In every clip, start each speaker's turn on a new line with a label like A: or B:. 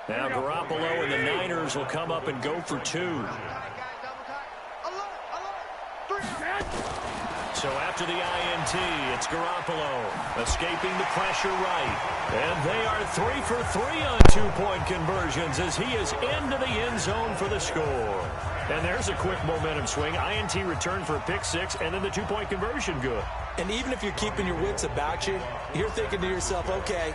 A: Now Garoppolo and the Niners will come up and go for two. So after the INT, it's Garoppolo escaping the pressure right. And they are 3 for 3 on two-point conversions as he is into the end zone for the score. And there's a quick momentum swing. INT return for a pick six, and then the two-point conversion good.
B: And even if you're keeping your wits about you, you're thinking to yourself, okay,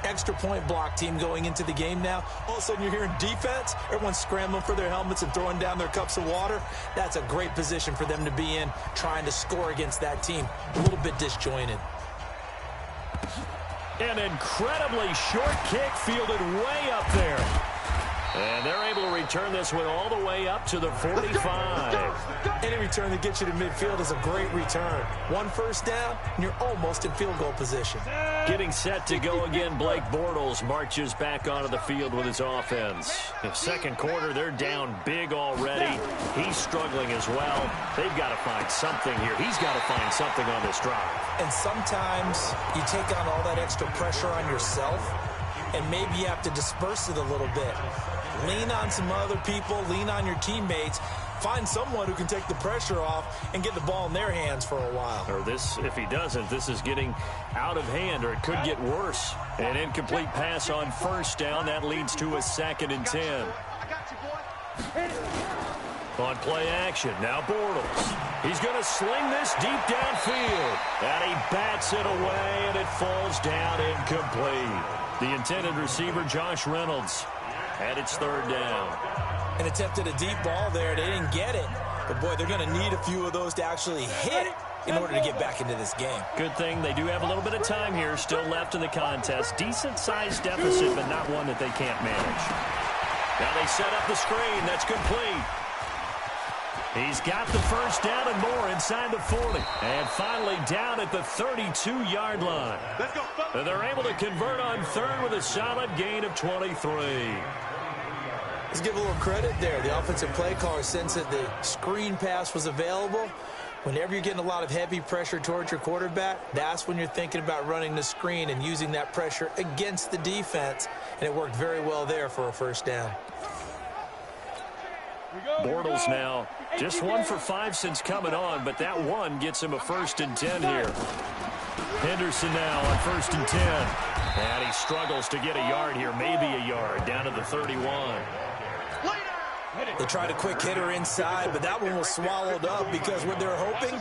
B: extra point block team going into the game now. All of a sudden you're hearing defense. Everyone's scrambling for their helmets and throwing down their cups of water. That's a great position for them to be in, trying to score against that team. A little bit disjointed.
A: An incredibly short kick fielded way up there. And they're able to return this one all the way up to the 45.
B: Any return that gets you to midfield is a great return. One first down, and you're almost in field goal position.
A: Getting set to go again, Blake Bortles marches back onto the field with his offense. In second quarter, they're down big already. He's struggling as well. They've got to find something here. He's got to find something on this drive.
B: And sometimes you take on all that extra pressure on yourself, and maybe you have to disperse it a little bit. Lean on some other people, lean on your teammates, find someone who can take the pressure off and get the ball in their hands for a while.
A: Or this, if he doesn't, this is getting out of hand, or it could get worse. An incomplete pass on first down. That leads to a 2nd and 10. On play action, now Bortles. He's going to sling this deep downfield. And he bats it away, and it falls down incomplete. The intended receiver, Josh Reynolds. And it's 3rd down.
B: And attempted a deep ball there. They didn't get it. But, boy, they're going to need a few of those to actually hit in order to get back into this game.
A: Good thing they do have a little bit of time here still left in the contest. Decent-sized deficit, but not one that they can't manage. Now they set up the screen. That's complete. He's got the first down and more inside the 40. And finally down at the 32-yard line. And they're able to convert on third with a solid gain of 23.
B: Let's give a little credit there. The offensive play caller sensed that the screen pass was available. Whenever you're getting a lot of heavy pressure towards your quarterback, that's when you're thinking about running the screen and using that pressure against the defense. And it worked very well there for a first down.
A: Bortles now just 1 for 5 since coming on, but that one gets him a 1st and 10 here. Henderson now on 1st and 10. And he struggles to get a yard here, maybe a yard, down to the 31.
B: They tried a quick hitter inside, but that one was swallowed up because what they're hoping,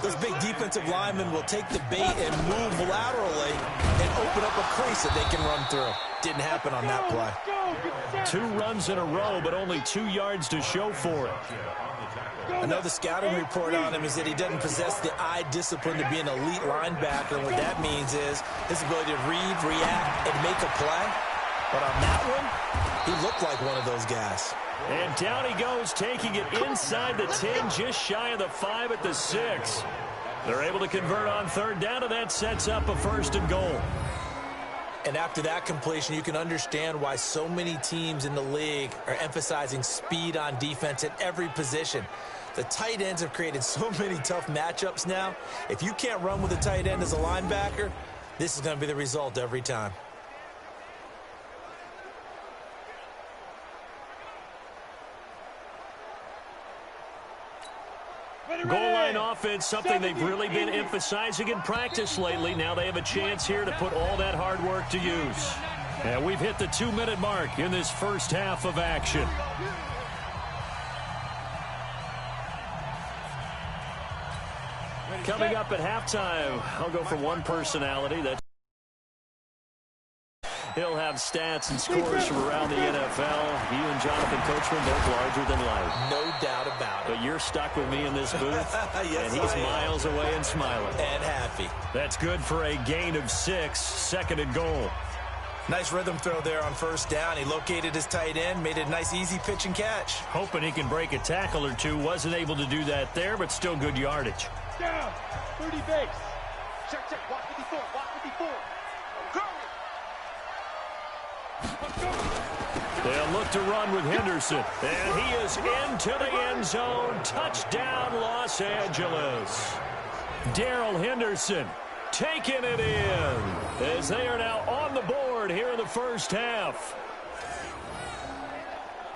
B: those big defensive linemen will take the bait and move laterally and open up a crease that they can run through. Didn't happen on that play.
A: 2 runs in a row, but only 2 yards to show for it.
B: I know the scouting report on him is that he doesn't possess the eye discipline to be an elite linebacker. And what that means is his ability to read, react, and make a play. But on that one, he looked like one of those guys.
A: And down he goes, taking it inside the 10, just shy of the 5 at the 6. They're able to convert on 3rd down, and that sets up a 1st and goal.
B: And after that completion, you can understand why so many teams in the league are emphasizing speed on defense at every position. The tight ends have created so many tough matchups now. If you can't run with a tight end as a linebacker, this is going to be the result every time.
A: Goal line offense, something they've really been emphasizing in practice lately. Now they have a chance here to put all that hard work to use. And we've hit the 2-minute mark in this first half of action. Coming up at halftime, I'll go for one personality. That's he'll have stats and scores from around the NFL. You and Jonathan Coachman both larger than life.
B: No doubt about it.
A: But you're stuck with me in this booth,
B: yes,
A: and he's miles away and smiling.
B: And happy.
A: That's good for a gain of 6, 2nd and goal.
B: Nice rhythm throw there on 1st down. He located his tight end, made it a nice easy pitch and catch.
A: Hoping he can break a tackle or two. Wasn't able to do that there, but still good yardage.
C: Down, 30 base. Check, check, walk 54, walk 54.
A: They'll look to run with Henderson. And he is into the end zone. Touchdown, Los Angeles. Darrell Henderson taking it in as they are now on the board here in the first half.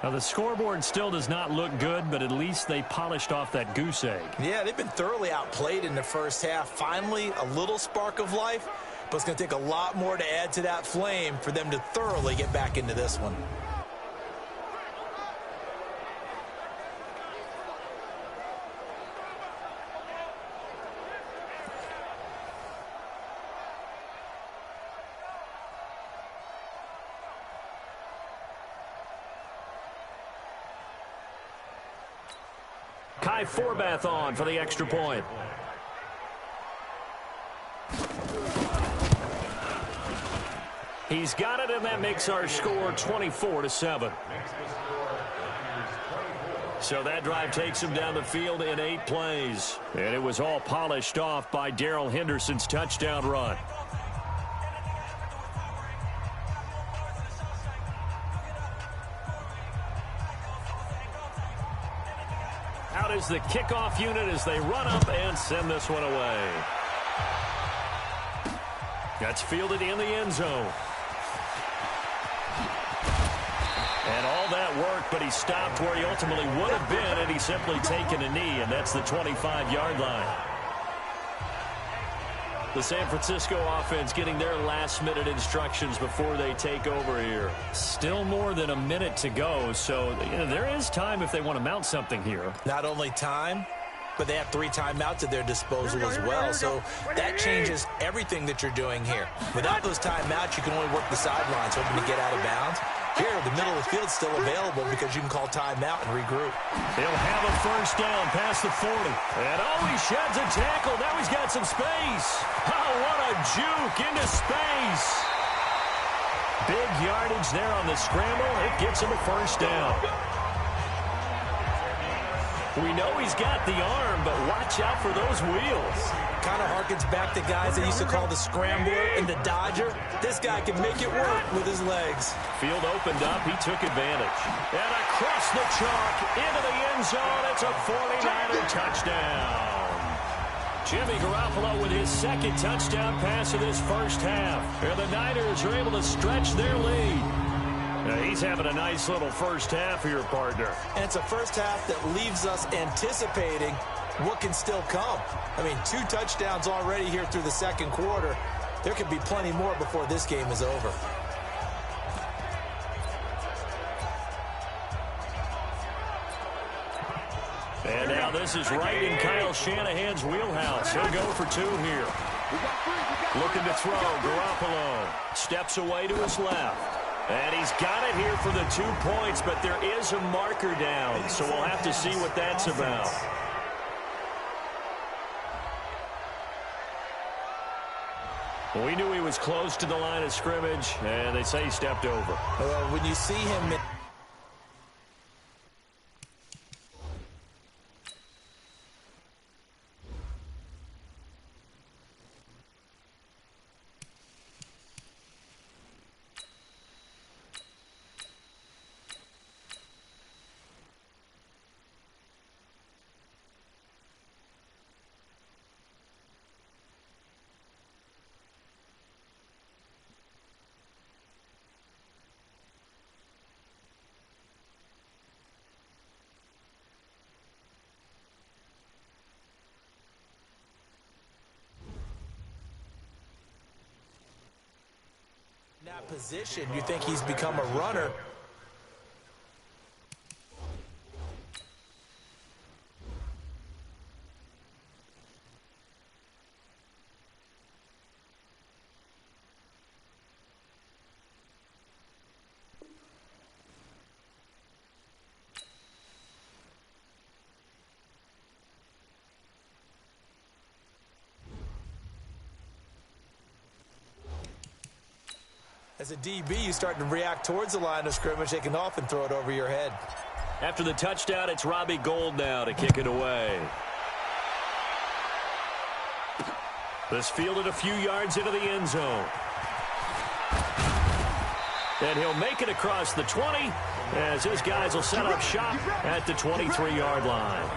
A: Now, the scoreboard still does not look good, but at least they polished off that goose egg.
B: Yeah, they've been thoroughly outplayed in the first half. Finally, a little spark of life, but it's going to take a lot more to add to that flame for them to thoroughly get back into this one.
A: Kai Forbath on for the extra point. He's got it, and that makes our score 24-7. So that drive takes him down the field in 8 plays. And it was all polished off by Darrell Henderson's touchdown run. Out is the kickoff unit as they run up and send this one away. That's fielded in the end zone. And all that work, but he stopped where he ultimately would have been, and he's simply taken a knee, and that's the 25-yard line. The San Francisco offense getting their last-minute instructions before they take over here. Still more than a minute to go, so there is time if they want to mount something here.
B: Not only time, but they have 3 timeouts at their disposal as well, so that changes everything that you're doing here. Without those timeouts, you can only work the sidelines, hoping to get out of bounds. Here, the middle of the field's still available because you can call timeout and regroup.
A: He'll have a first down past the 40. And he sheds a tackle. Now he's got some space. Oh, what a juke into space. Big yardage there on the scramble. It gets him a first down. We know he's got the arm, but watch out for those wheels.
B: Kind of harkens back to guys that used to call the scrambler and the dodger. This guy can make it work with his legs.
A: Field opened up. He took advantage. And across the chalk into the end zone. It's a 49er touchdown. Jimmy Garoppolo with his second touchdown pass of this first half. And the Niners are able to stretch their lead. Now, he's having a nice little first half here, partner.
B: And it's a first half that leaves us anticipating what can still come. I mean, 2 touchdowns already here through the second quarter. There could be plenty more before this game is over.
A: And now this is right in Kyle Shanahan's wheelhouse. He'll go for 2 here. Looking to throw. Garoppolo steps away to his left. And he's got it here for the 2 points, but there is a marker down, so we'll have to see what that's about. We knew he was close to the line of scrimmage, and they say he stepped over.
B: When you see him... that position, you think he's become a runner. As a DB, you start to react towards the line of scrimmage. They can often throw it over your head.
A: After the touchdown, it's Robbie Gould now to kick it away. This fielded a few yards into the end zone. And he'll make it across the 20 as his guys will set up shop at the 23-yard line.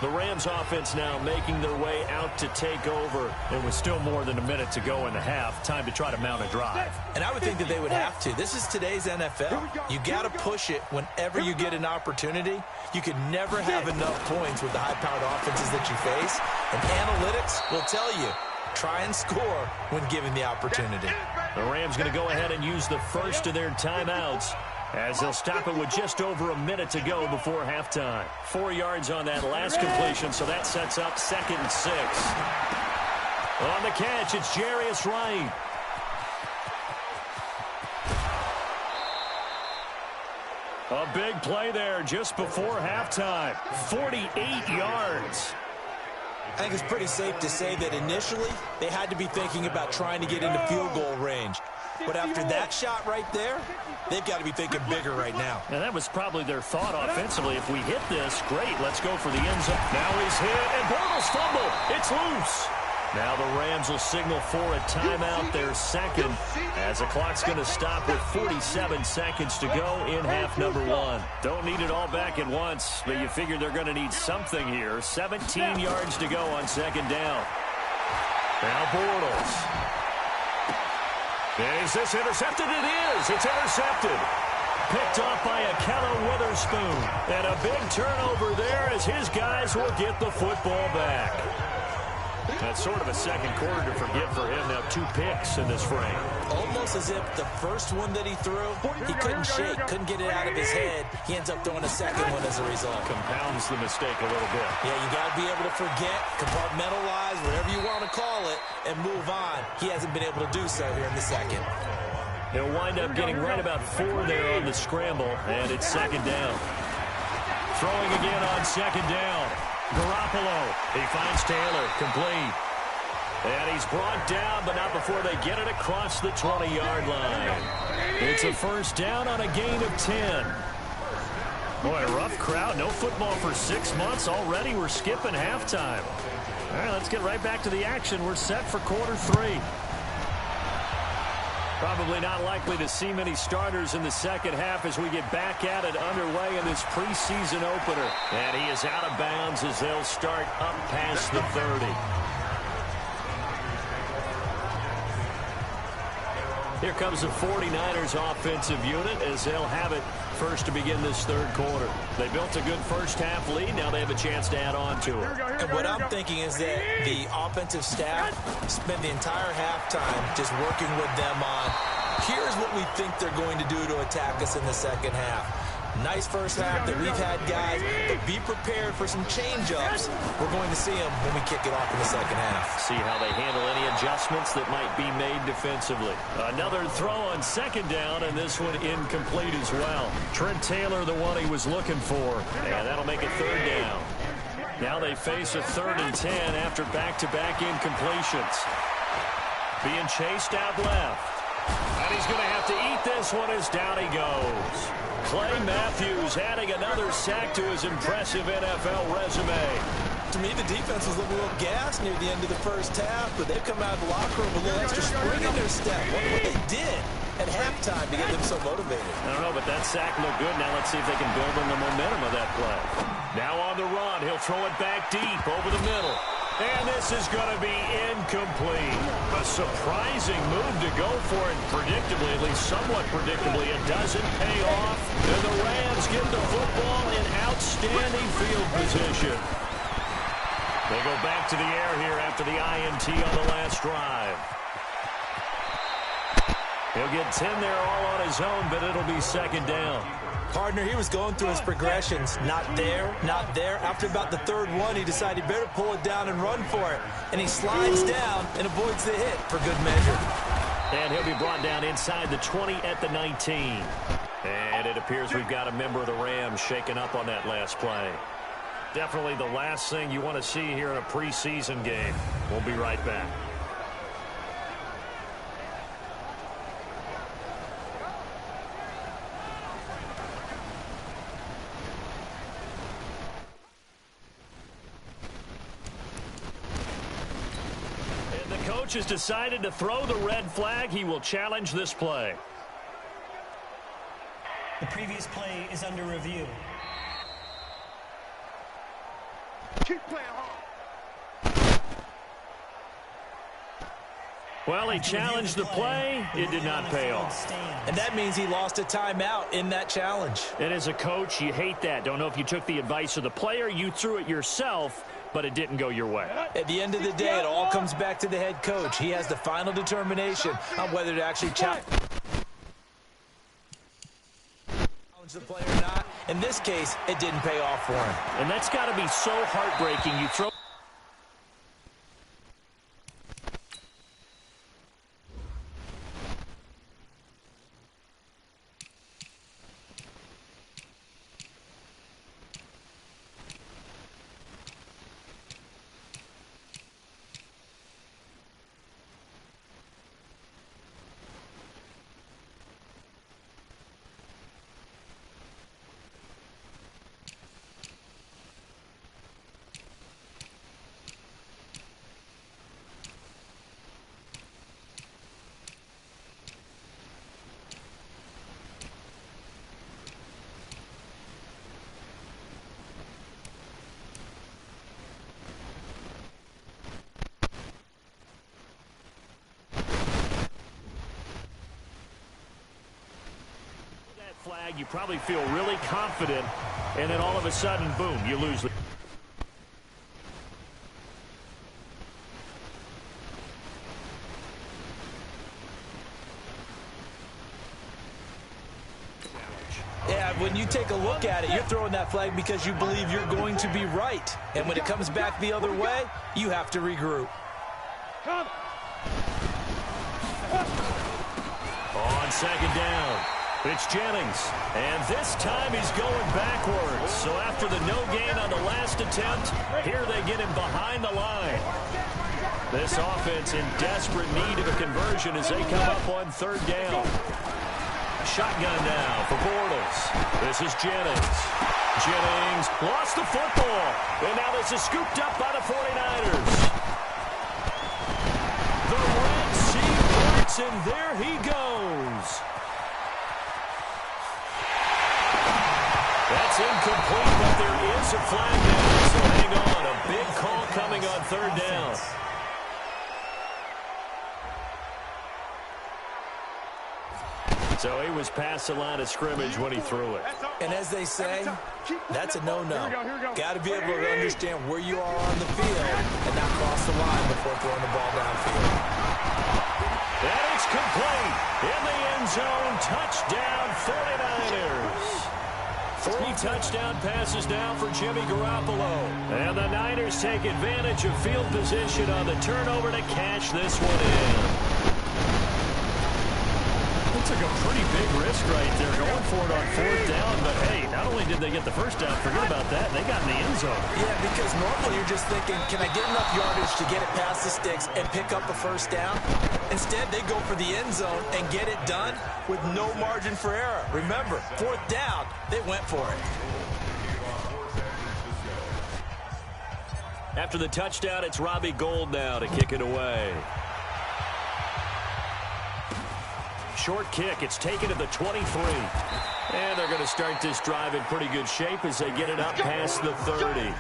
A: The Rams offense now making their way out to take over. And with still more than a minute to go in the half, time to try to mount a drive.
B: And I would think that they would have to. This is today's NFL. You got to push it whenever you get an opportunity. You could never have enough points with the high-powered offenses that you face. And analytics will tell you, try and score when given the opportunity.
A: The Rams going to go ahead and use the first of their timeouts, as they'll stop it with just over a minute to go before halftime. 4 yards on that last completion, so that sets up 2nd and 6. On the catch, it's Jarius Wright. A big play there just before halftime. 48 yards.
B: I think it's pretty safe to say that initially they had to be thinking about trying to get into field goal range. But after that shot right there, they've got to be thinking bigger right now.
A: And that was probably their thought offensively. If we hit this, great, let's go for the end zone. Now he's hit, and Bortles fumble. It's loose. Now the Rams will signal for a timeout, their second, as the clock's going to stop with 47 seconds to go in half number 1. Don't need it all back at once, but you figure they're going to need something here. 17 yards to go on 2nd down. Now Bortles. Is this intercepted? It is. It's intercepted. Picked off by Akello Witherspoon. And a big turnover there as his guys will get the football back. That's sort of a second quarter to forget for him. Now 2 picks in this frame.
B: Almost as if the first one that he threw, he couldn't shake, couldn't get it out of his head. He ends up throwing a second one as a result.
A: Compounds the mistake a little bit.
B: Yeah, you got to be able to forget, compartmentalize, whatever you want to call it, and move on. He hasn't been able to do so here in the second.
A: He'll wind up getting right about 4 there on the scramble, and it's 2nd down. Throwing again on 2nd down. Garoppolo. He finds Taylor. Complete. And he's brought down, but not before they get it across the 20-yard line. It's a first down on a gain of 10. Boy, a rough crowd. No football for 6 months. Already we're skipping halftime. All right, let's get right back to the action. We're set for quarter 3. Probably not likely to see many starters in the second half as we get back at it underway in this preseason opener. And he is out of bounds as they'll start up past the 30. Here comes the 49ers offensive unit as they'll have it first to begin this third quarter. They built a good first half lead. Now they have a chance to add on to it.
B: And what I'm thinking is that the offensive staff spent the entire halftime just working with them on, here's what we think they're going to do to attack us in the second half. Nice first half that we've had, guys, but be prepared for some change-ups. We're going to see them when we kick it off in the second half.
A: See how they handle any adjustments that might be made defensively. Another throw on 2nd down, and this one incomplete as well. Trent Taylor, the one he was looking for, and that'll make it 3rd down. Now they face a 3rd and 10 after back-to-back incompletions. Being chased out left. And he's going to have to eat this one as down he goes. Clay Matthews adding another sack to his impressive NFL resume.
B: To me, the defense was looking a little gassed near the end of the first half, but they've come out of the locker room with a little extra spring in their step. Wonder what they did at halftime to get them so motivated.
A: I don't know, but that sack looked good. Now let's see if they can build on the momentum of that play. Now on the run, he'll throw it back deep over the middle. And this is going to be incomplete. A surprising move to go for it predictably, at least somewhat predictably. It doesn't pay off. And the Rams get the football in outstanding field position. They go back to the air here after the INT on the last drive. He'll get 10 there all on his own, but it'll be 2nd down.
B: Partner, he was going through his progressions. Not there, not there. After about the 3rd one, he decided he better pull it down and run for it. And he slides down and avoids the hit for good measure.
A: And he'll be brought down inside the 20 at the 19. And it appears we've got a member of the Rams shaken up on that last play. Definitely the last thing you want to see here in a preseason game. We'll be right back. Coach has decided to throw the red flag. He will challenge this play.
D: The previous play is under review.
C: Keep playing hard.
A: Well, he challenged the play. It did not pay off.
B: And that means he lost a timeout in that challenge.
A: And as a coach, you hate that. Don't know if you took the advice of the player. You threw it yourself, but it didn't go your way.
B: At the end of the day, it all comes back to the head coach. He has the final determination on whether to actually challenge the play or not. In this case, it didn't pay off for him.
A: And that's got to be so heartbreaking. You throw... flag, you probably feel really confident, and then all of a sudden, boom, you lose.
B: Yeah, when you take a look at it, you're throwing that flag because you believe you're going to be right. And when it comes back the other way, you have to regroup.
A: On second down, it's Jennings. And this time he's going backwards. So after the no gain on the last attempt, here they get him behind the line. This offense in desperate need of a conversion as they come up on third down. Shotgun now for Bortles. This is Jennings. Jennings lost the football. And now this is scooped up by the 49ers. The Red Sea parts, and there he goes. That's incomplete, but there is a flag down. So hang on. A big call coming on third down. So he was past the line of scrimmage when he threw it.
B: And as they say, that's a no-no. Got to be able to understand where you are on the field and not cross the line before throwing the ball downfield.
A: And it's complete. In the end zone, touchdown 49ers. 3 touchdown passes now for Jimmy Garoppolo. And the Niners take advantage of field position on the turnover to cash this one in. Took a pretty big risk right there, going for it on fourth down. But, hey, not only did they get the first down, forget about that, they got in the end zone.
B: Yeah, because normally you're just thinking, can I get enough yardage to get it past the sticks and pick up a first down? Instead, they go for the end zone and get it done with no margin for error. Remember, fourth down, they went for it.
A: After the touchdown, it's Robbie Gould now to kick it away. Short kick. It's taken to the 23. And they're going to start this drive in pretty good shape as they get it up past the 30.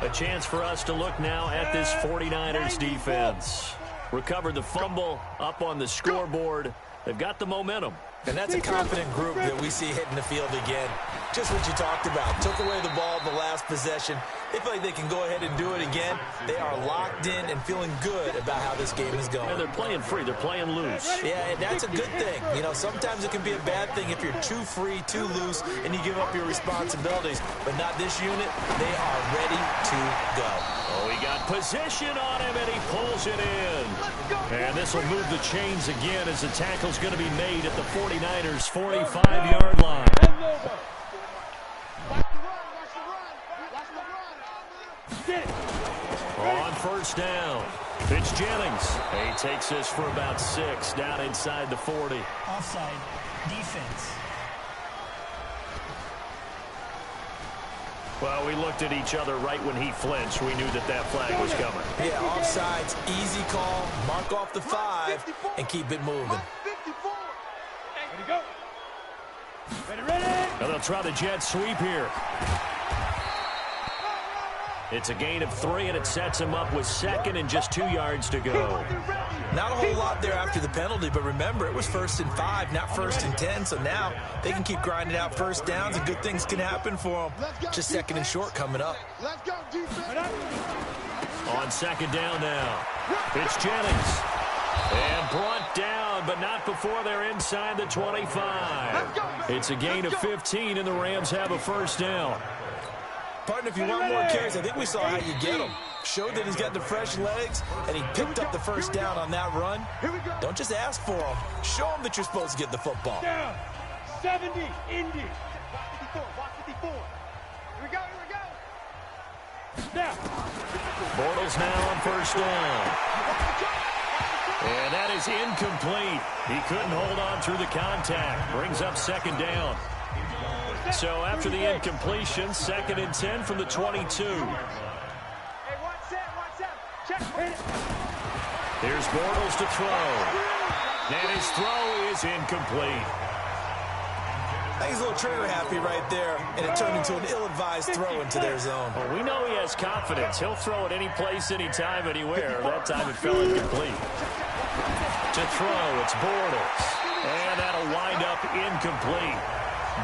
A: A chance for us to look now at this 49ers defense. Recovered the fumble, up on the scoreboard. They've got the momentum.
B: And that's a confident group that we see hitting the field again. Just what you talked about. Took away the ball in the last possession. They feel like they can go ahead and do it again. They are locked in and feeling good about how this game is going.
A: And they're playing free. They're playing loose.
B: Yeah, and that's a good thing. You know, sometimes it can be a bad thing if you're too free, too loose, and you give up your responsibilities. But not this unit. They are ready to go.
A: Oh, he got position on him, and he pulls it in. And this will move the chains again as the tackle's going to be made at the 49ers' 45-yard line. On first down, it's Jennings. He takes this for about 6 down inside the 40.
D: Offside defense.
A: Well, we looked at each other right when he flinched. We knew that that flag was coming.
B: Yeah, offsides, easy call. Mark off the 5 and keep it moving.
C: Ready, go. Ready, ready.
A: And they'll try the jet sweep here. It's a gain of 3, and it sets him up with 2nd and just 2 yards to go.
B: Not a whole lot there after the penalty, but remember, it was 1st and 5, not 1st and 10, so now they can keep grinding out first downs, and good things can happen for them. Just 2nd and short coming up.
C: Let's go, defense.
A: On 2nd down now, it's Jennings. And brought down, but not before they're inside the 25. It's a gain of 15, and the Rams have a 1st down.
B: Partner, if you want more carries, I think we saw how you get him. Showed that he's got the fresh legs, and he picked up the 1st down on that run. Don't just ask for him. Show him that you're supposed to get the football.
C: Down. 70, Indy. Watch 54. Here we go. Now.
A: Bortles now on 1st down. And that is incomplete. He couldn't hold on through the contact. Brings up 2nd down. So after the incompletion, 2nd and 10 from the 22.
C: Hey, watch that. Check.
A: Here's Bortles to throw. And his throw is incomplete.
B: I think he's a little trigger happy right there, and it turned into an ill-advised throw into their zone.
A: Well, we know he has confidence. He'll throw it any place, anytime, anywhere. That time it fell incomplete. To throw, it's Bortles. And that'll wind up incomplete.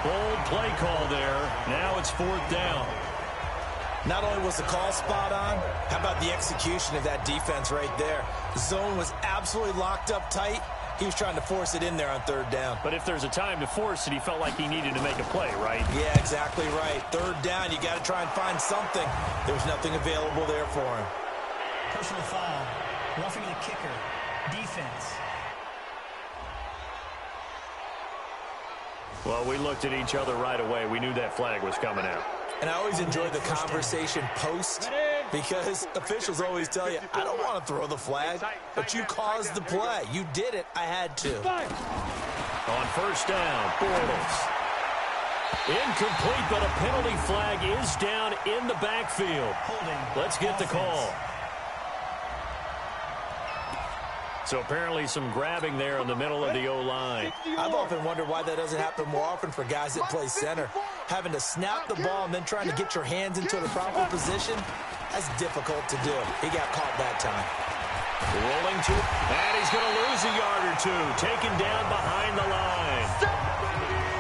A: Bold play call there. Now it's 4th down.
B: Not only was the call spot on, how about the execution of that defense right there? The zone was absolutely locked up tight. He was trying to force it in there on 3rd down.
A: But if there's a time to force it, he felt like he needed to make a play, right?
B: Yeah, exactly right. 3rd down, you got to try and find something. There was nothing available there for him.
D: Personal foul. Roughing the kicker. Defense.
A: Well, we looked at each other right away. We knew that flag was coming out.
B: And I always enjoy the conversation post, because officials always tell you, I don't want to throw the flag, but you caused the play. You did it. I had to.
A: On 1st down, Bortles. Incomplete, but a penalty flag is down in the backfield. Let's get the call. So apparently some grabbing there in the middle of the O-line.
B: I've often wondered why that doesn't happen more often for guys that play center. Having to snap the ball and then trying to get your hands into the proper position, that's difficult to do. He got caught that time.
A: Rolling to, and he's going to lose a yard or 2. Taken down behind the line.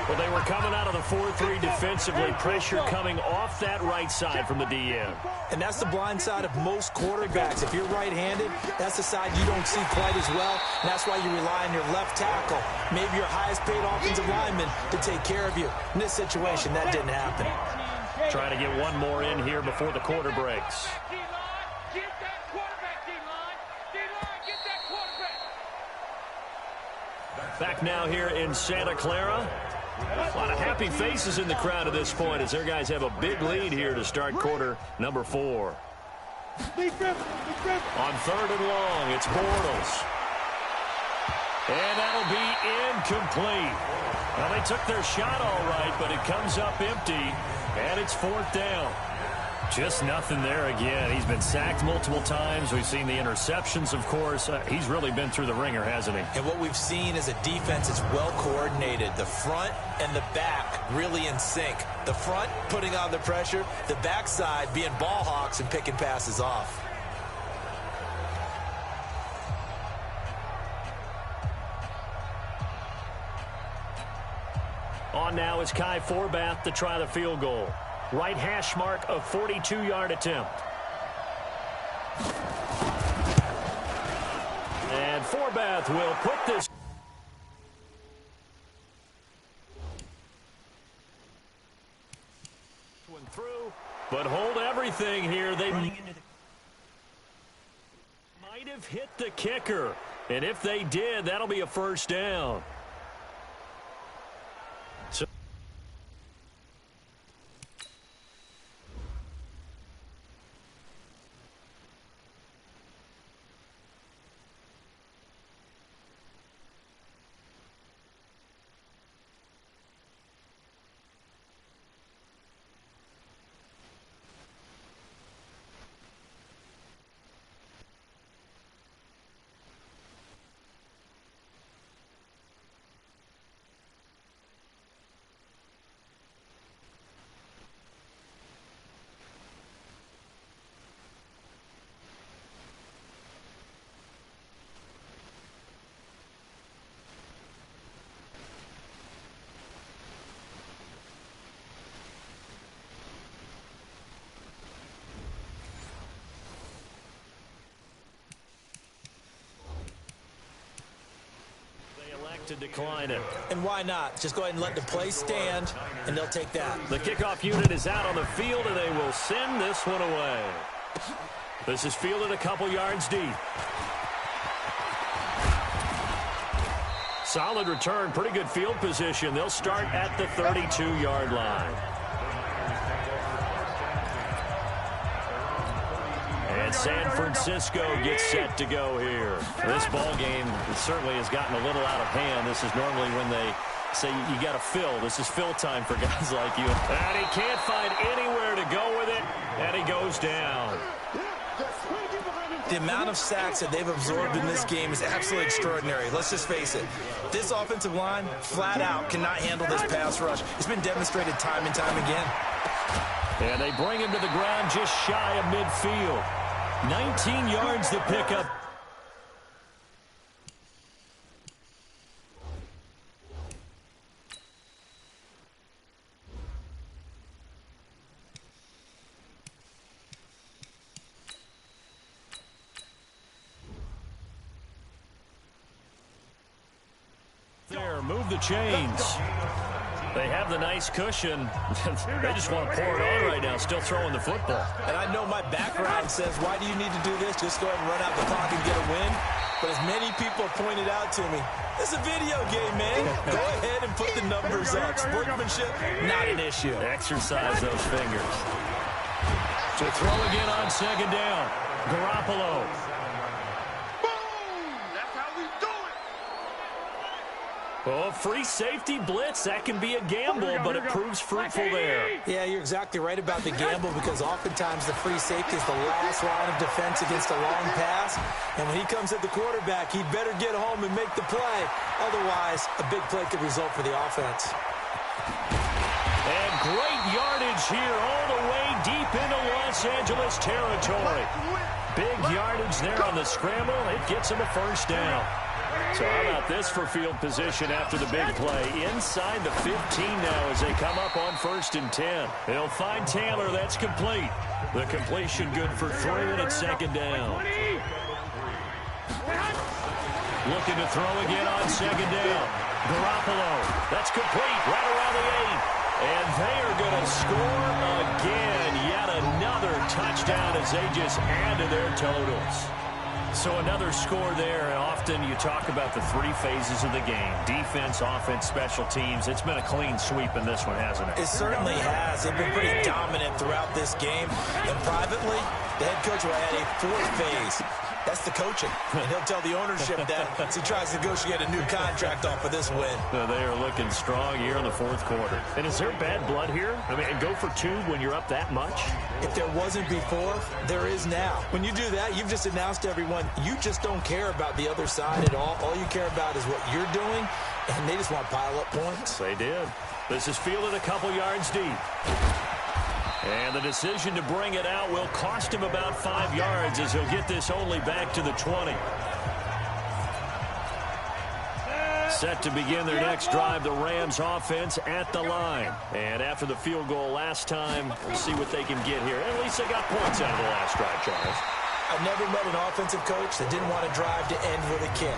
A: Well, they were coming out of the 4-3 defensively. Pressure coming off that right side from the DN.
B: And that's the blind side of most quarterbacks. If you're right-handed, that's the side you don't see quite as well. And that's why you rely on your left tackle, maybe your highest-paid offensive lineman, to take care of you. In this situation, that didn't happen.
A: Trying to get one more in here before the quarter breaks. Back now here in Santa Clara. A lot of happy faces in the crowd at this point as their guys have a big lead here to start quarter number 4. On 3rd and long, it's Bortles. And that'll be incomplete. Well, they took their shot all right, but it comes up empty, and it's 4th down. Just nothing there again. He's been sacked multiple times. We've seen the interceptions, of course. He's really been through the ringer, hasn't he?
B: And what we've seen is a defense that's well coordinated. The front and the back really in sync. The front putting on the pressure, the backside being ball hawks and picking passes off.
A: On now is Kai Forbath to try the field goal. Right hash mark, a 42-yard attempt. And Forbath will put this one through, but hold everything here. They might have hit the kicker, and if they did, that'll be a 1st down. to decline it.
B: And why not? Just go ahead and let the play stand, and they'll take that.
A: The kickoff unit is out on the field, and they will send this one away. This is fielded a couple yards deep. Solid return, pretty good field position. They'll start at the 32-yard line. And San Francisco gets set to go here. This ball game certainly has gotten a little out of hand. This is normally when they say you got to fill. This is fill time for guys like you. And he can't find anywhere to go with it, and he goes down.
B: The amount of sacks that they've absorbed in this game is absolutely extraordinary. Let's just face it. This offensive line, flat out, cannot handle this pass rush. It's been demonstrated time and time again.
A: And they bring him to the ground just shy of midfield. 19 yards to pick up. There, move the chains. They have the nice cushion. They just want to pour it on right now, still throwing the football.
B: And I know my background says, why do you need to do this? Just go ahead and run out the clock and get a win. But as many people pointed out to me, it's a video game, man. Go ahead and put the numbers up. Sportsmanship, not an issue.
A: Exercise those fingers. To throw again on second down. Garoppolo. Oh, free safety blitz. That can be a gamble, but it proves fruitful there.
B: Yeah, you're exactly right about the gamble because oftentimes the free safety is the last line of defense against a long pass. And when he comes at the quarterback, he'd better get home and make the play. Otherwise, a big play could result for the offense.
A: And great yardage here all the way deep into Los Angeles territory. Big yardage there on the scramble. It gets him a first down. So how about this for field position after the big play? Inside the 15 now as they come up on 1st and 10. They'll find Taylor. That's complete. The completion good for 3 and it's second down. Looking to throw again on second down. Garoppolo. That's complete right around the 8. And they are going to score again. Yet another touchdown as they just add to their totals. So another score there, and often you talk about the 3 phases of the game. Defense, offense, special teams. It's been a clean sweep in this one, hasn't it?
B: It certainly has. They've been pretty dominant throughout this game. And privately, the head coach will add a 4th phase. That's the coaching. And he'll tell the ownership that as he tries to negotiate a new contract off of this win.
A: So they are looking strong here in the 4th quarter. And is there bad blood here? I mean, go for 2 when you're up that much?
B: If there wasn't before, there is now. When you do that, you've just announced to everyone, you just don't care about the other side at all. All you care about is what you're doing, and they just want to pile up points.
A: They did. This is fielded a couple yards deep. And the decision to bring it out will cost him about 5 yards as he'll get this only back to the 20. Set to begin their next drive, the Rams offense at the line. And after the field goal last time, we'll see what they can get here. At least they got points out of the last drive, Charles.
B: I've never met an offensive coach that didn't want to drive to end with a kick.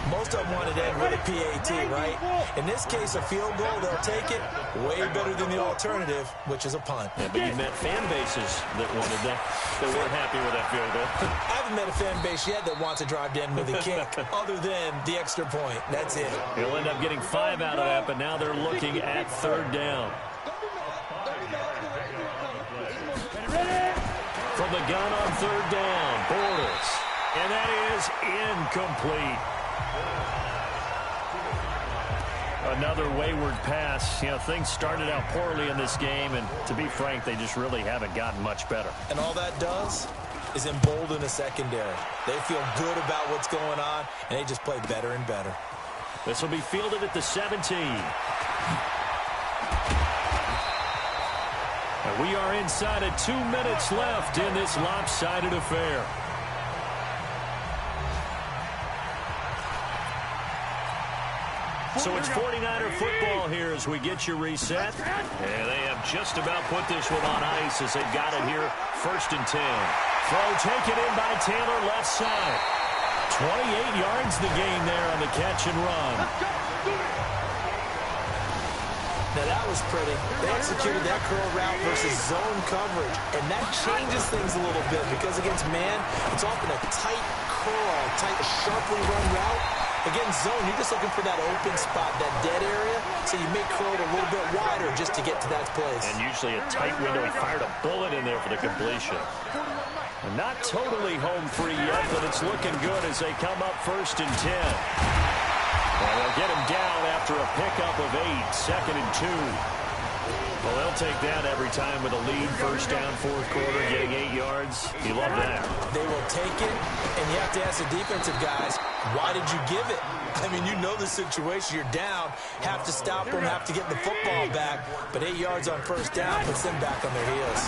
B: Most of them wanted to end with a PAT, right? In this case, a field goal, they'll take it. Way better than the alternative, which is a punt.
A: Yeah, but you met fan bases that wanted that. They weren't happy with that field goal.
B: I haven't met a fan base yet that wants to drive to end with a kick, other than the extra point. That's it.
A: He'll end up getting 5 out of that, but now they're looking at 3rd down. From the gun on 3rd down, Bortles. And that is incomplete. Another wayward pass. You know, things started out poorly in this game, and to be frank, they just really haven't gotten much better.
B: And all that does is embolden the secondary. They feel good about what's going on, and they just play better and better.
A: This will be fielded at the 17. And we are inside of 2 minutes left in this lopsided affair. So it's 49er football here as we get you reset. And they have just about put this one on ice as they've got it here. 1st and 10. Throw taken in by Taylor left side. 28 yards the gain there on the catch and run.
B: Now that was pretty. They executed that curl route versus zone coverage, and that changes things a little bit because against man, it's often a tight curl, tight, sharply run route. Against zone, you're just looking for that open spot, that dead area, so you make curl it a little bit wider just to get to that place.
A: And usually a tight window. He fired a bullet in there for the completion. Not totally home free yet, but it's looking good as they come up 1st and 10. Well, they'll get him down after a pickup of 8, 2nd and 2. Well, they'll take that every time with a lead. 1st down, 4th quarter, getting 8 yards. You love that.
B: They will take it, and you have to ask the defensive guys, why did you give it? I mean, you know the situation. You're down, have to stop them, have to get the football back, but 8 yards on 1st down puts them back on their heels.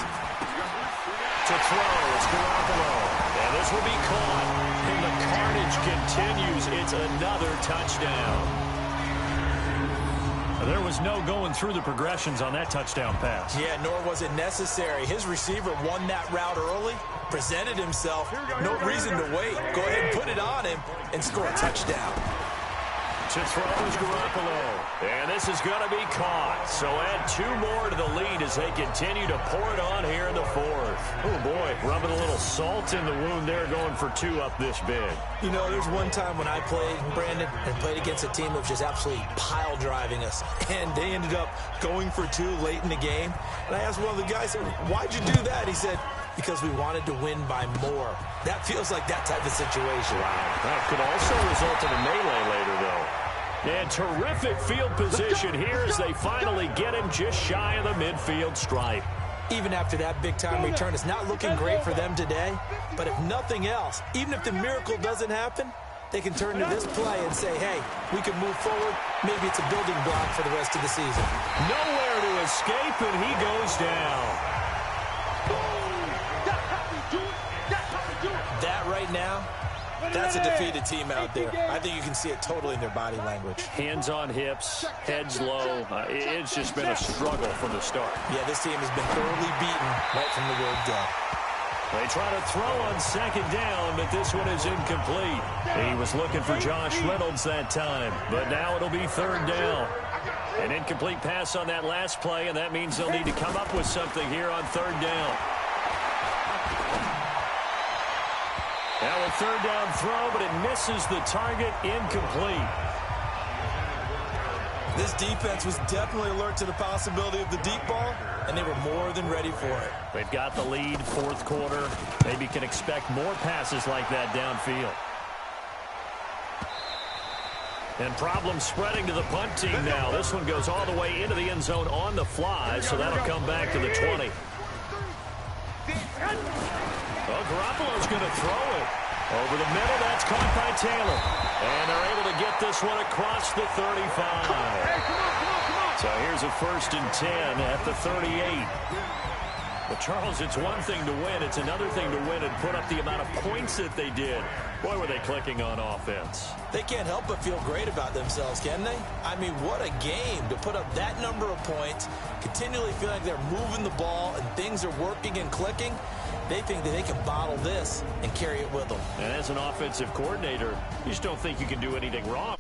A: To throw, it's Garoppolo. And this will be caught. And the carnage continues. It's another touchdown. There was no going through the progressions on that touchdown pass.
B: Yeah, nor was it necessary. His receiver won that route early, presented himself, no reason to wait. Go ahead and put it on him and score a touchdown.
A: To throw is Garoppolo. And this is going to be caught. So add 2 more to the lead as they continue to pour it on here in the 4th. Oh, boy, rubbing a little salt in the wound there, going for 2 up this big.
B: You know, there's one time when I played, Brandon, and played against a team that was just absolutely pile driving us. And they ended up going for 2 late in the game. And I asked one of the guys, why'd you do that? He said, because we wanted to win by more. That feels like that type of situation.
A: Wow. That could also result in a melee later, though. And terrific field position here as they finally get him just shy of the midfield stripe.
B: Even after that big-time return, it's not looking great for them today. But if nothing else, even if the miracle doesn't happen, they can turn to this play and say, hey, we can move forward. Maybe it's a building block for the rest of the season.
A: Nowhere to escape, and he goes down.
B: That right now, that's a defeated team out there. I think you can see it totally in their body language.
A: Hands on hips, heads low. It's just been a struggle from the start.
B: Yeah, this team has been thoroughly beaten right from the word go.
A: They try to throw on 2nd down, but this one is incomplete. He was looking for Josh Reynolds that time, but now it'll be 3rd down. An incomplete pass on that last play, and that means they'll need to come up with something here on 3rd down. Now a 3rd down throw, but it misses the target, incomplete.
B: This defense was definitely alert to the possibility of the deep ball, and they were more than ready for it.
A: They've got the lead, 4th quarter. Maybe can expect more passes like that downfield. And problems spreading to the punt team now. This one goes all the way into the end zone on the fly, so that'll come back to the 20. Well, Garoppolo's going to throw it. Over the middle, that's caught by Taylor. And they're able to get this one across the 35. So here's a 1st and 10 at the 38. But, Charles, it's one thing to win. It's another thing to win and put up the amount of points that they did. Boy, were they clicking on offense.
B: They can't help but feel great about themselves, can they? I mean, what a game to put up that number of points, continually feel like they're moving the ball and things are working and clicking. They think that they can bottle this and carry it with them.
A: And as an offensive coordinator, you just don't think you can do anything wrong.